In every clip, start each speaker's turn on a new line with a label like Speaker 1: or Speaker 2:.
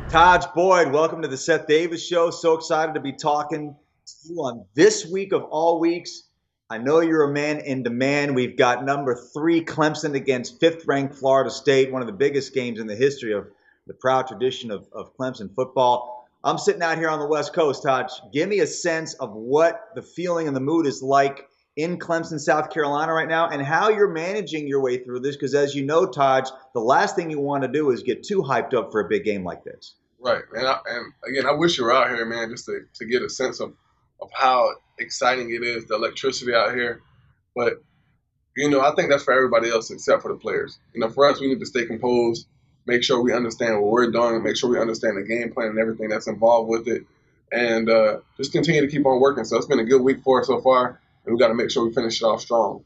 Speaker 1: Tajh Boyd, welcome to the Seth Davis Show. So excited to be talking to you on this week of all weeks. I know you're a man in demand. We've got number 3 Clemson against 5th-ranked Florida State, one of the biggest games in the history of the proud tradition of Clemson football. I'm sitting out here on the West Coast, Tajh. Give me a sense of what the feeling and the mood is like in Clemson, South Carolina right now, and how you're managing your way through this. Because as you know, Tajh, the last thing you want to do is get too hyped up for a big game like this.
Speaker 2: Right, and again, I wish you were out here, man, just to get a sense of how exciting it is, the electricity out here. But I think that's for everybody else except for the players. For us, we need to stay composed, make sure we understand what we're doing, make sure we understand the game plan and everything that's involved with it, and just continue to keep on working. So it's been a good week for us so far, and we got to make sure we finish it off strong.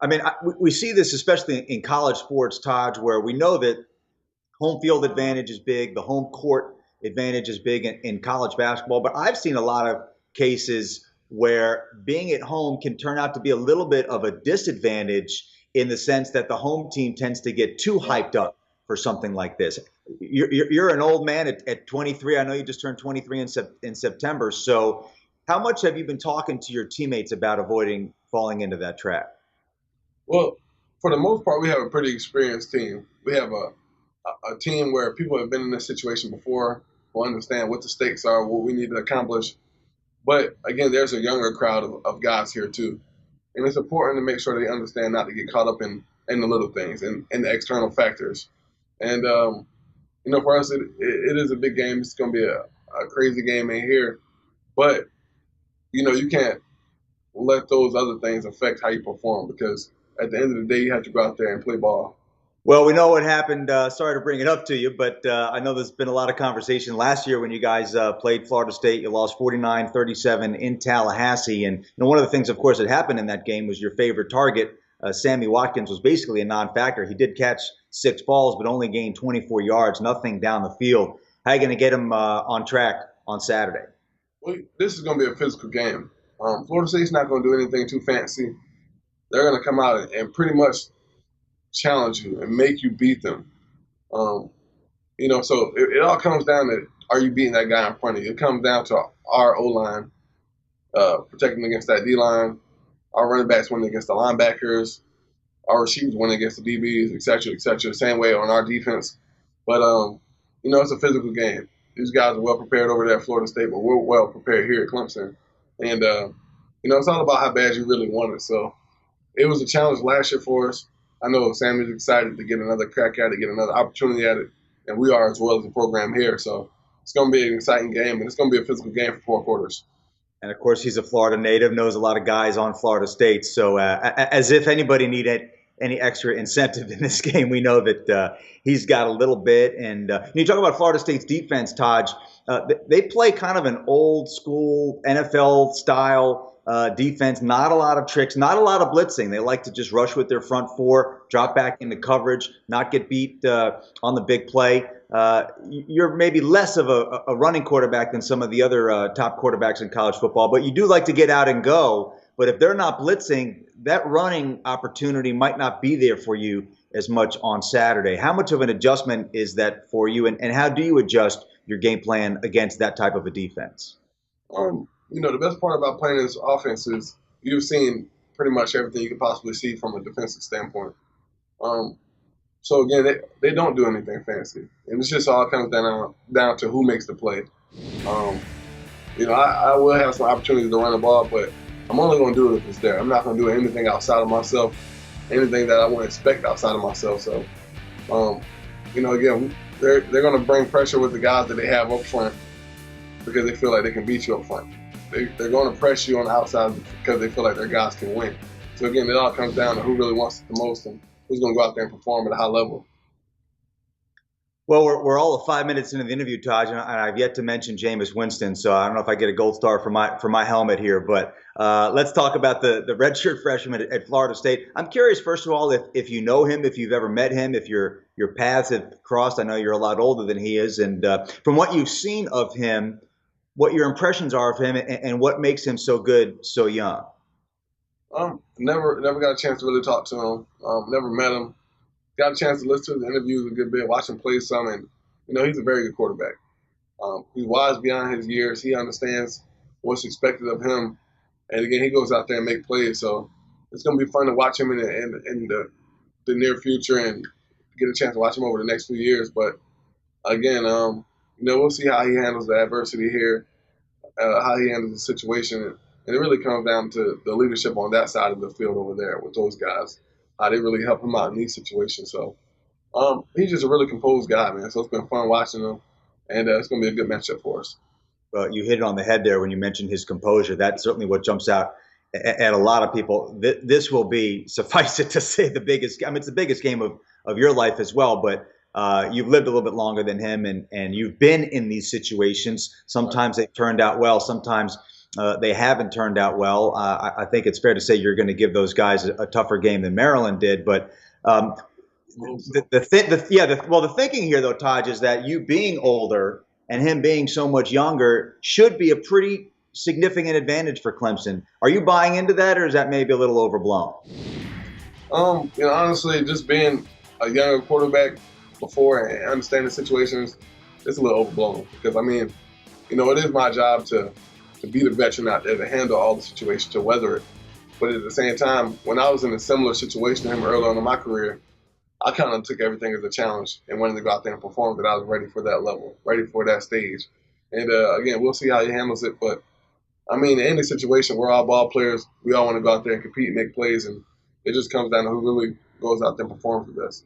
Speaker 1: I mean, we see this especially in college sports, Taj, where we know that home field advantage is big, the home court advantage is big in college basketball. But I've seen a lot of cases where being at home can turn out to be a little bit of a disadvantage in the sense that the home team tends to get too hyped up for something like this. You're an old man at 23. I know you just turned 23 in September. So how much have you been talking to your teammates about avoiding falling into that trap?
Speaker 2: Well, for the most part, we have a pretty experienced team. We have a team where people have been in this situation before, will understand what the stakes are, what we need to accomplish. But again, there's a younger crowd of guys here too. And it's important to make sure they understand not to get caught up in the little things and the external factors. And, for us, it is a big game. It's going to be a crazy game in here. But, you can't let those other things affect how you perform because at the end of the day, you have to go out there and play ball.
Speaker 1: Well, we know what happened. Sorry to bring it up to you, but I know there's been a lot of conversation last year when you guys played Florida State. You lost 49-37 in Tallahassee. And one of the things, of course, that happened in that game was your favorite target, Sammy Watkins, was basically a non-factor. He did catch 6 balls, but only gained 24 yards, nothing down the field. How are you going to get him on track on Saturday?
Speaker 2: Well, this is going to be a physical game. Florida State's not going to do anything too fancy. They're going to come out and pretty much challenge you and make you beat them. So it all comes down to, are you beating that guy in front of you? It comes down to our O-line protecting against that D-line, our running backs winning against the linebackers, our receivers winning against the DBs, et cetera, et cetera. Same way on our defense. But, it's a physical game. These guys are well prepared over there at Florida State, but we're well prepared here at Clemson. And, it's all about how bad you really want it. So it was a challenge last year for us. I know Sammy's excited to get another crack at it, get another opportunity at it, and we are as well as the program here. So it's going to be an exciting game, and it's going to be a physical game for 4 quarters.
Speaker 1: And of course, he's a Florida native, knows a lot of guys on Florida State. So as if anybody needed any extra incentive in this game, we know that he's got a little bit. And you talk about Florida State's defense, Taj. They play kind of an old school NFL style defense, not a lot of tricks, not a lot of blitzing. They like to just rush with their front 4, drop back into coverage, not get beat on the big play. You're maybe less of a running quarterback than some of the other top quarterbacks in college football, but you do like to get out and go. But if they're not blitzing, that running opportunity might not be there for you as much on Saturday. How much of an adjustment is that for you, and how do you adjust your game plan against that type of a defense?
Speaker 2: The best part about playing this offense is you've seen pretty much everything you could possibly see from a defensive standpoint. So again, they don't do anything fancy, and it's just all comes down to who makes the play. I will have some opportunities to run the ball, but I'm only going to do it if it's there. I'm not going to do anything outside of myself, anything that I wouldn't expect outside of myself. So, again, they're going to bring pressure with the guys that they have up front because they feel like they can beat you up front. They're going to press you on the outside because they feel like their guys can win. So again, it all comes down to who really wants it the most and who's going to go out there and perform at a high level.
Speaker 1: Well, we're all of 5 minutes into the interview, Taj, and I've yet to mention Jameis Winston, so I don't know if I get a gold star for my helmet here. But let's talk about the redshirt freshman at Florida State. I'm curious, first of all, if you know him, if you've ever met him, if your paths have crossed. I know you're a lot older than he is, and from what you've seen of him, what your impressions are of him, and what makes him so good so young.
Speaker 2: Never got a chance to really talk to him. Never met him. Got a chance to listen to the interviews a good bit, watch him play some, and he's a very good quarterback. He's wise beyond his years. He understands what's expected of him. And again, he goes out there and make plays. So it's going to be fun to watch him in the near future and get a chance to watch him over the next few years. But again, we'll see how he handles the adversity here, how he handles the situation. And it really comes down to the leadership on that side of the field over there with those guys, how they really help him out in these situations. So he's just a really composed guy, man. So it's been fun watching him, and it's going to be a good matchup for us.
Speaker 1: You hit it on the head there when you mentioned his composure. That's certainly what jumps out at a lot of people. This will be, suffice it to say, the biggest. I mean, it's the biggest game of your life as well. But you've lived a little bit longer than him, and you've been in these situations. Sometimes they've turned out well. Sometimes they haven't turned out well. I think it's fair to say you're going to give those guys a tougher game than Maryland did. But the thinking here, though, Taj, is that you being older and him being so much younger should be a pretty significant advantage for Clemson. Are you buying into that, or is that maybe a little overblown?
Speaker 2: Honestly, just being a younger quarterback before and understanding situations, it's a little overblown. Because, I mean, it is my job to be the veteran out there, to handle all the situations, to weather it. But at the same time, when I was in a similar situation to him early on in my career, I kind of took everything as a challenge and wanted to go out there and perform, that I was ready for that level, ready for that stage. And again, we'll see how he handles it. But I mean, in any situation, we're all ball players. We all want to go out there and compete and make plays. And it just comes down to who really goes out there and performs the best.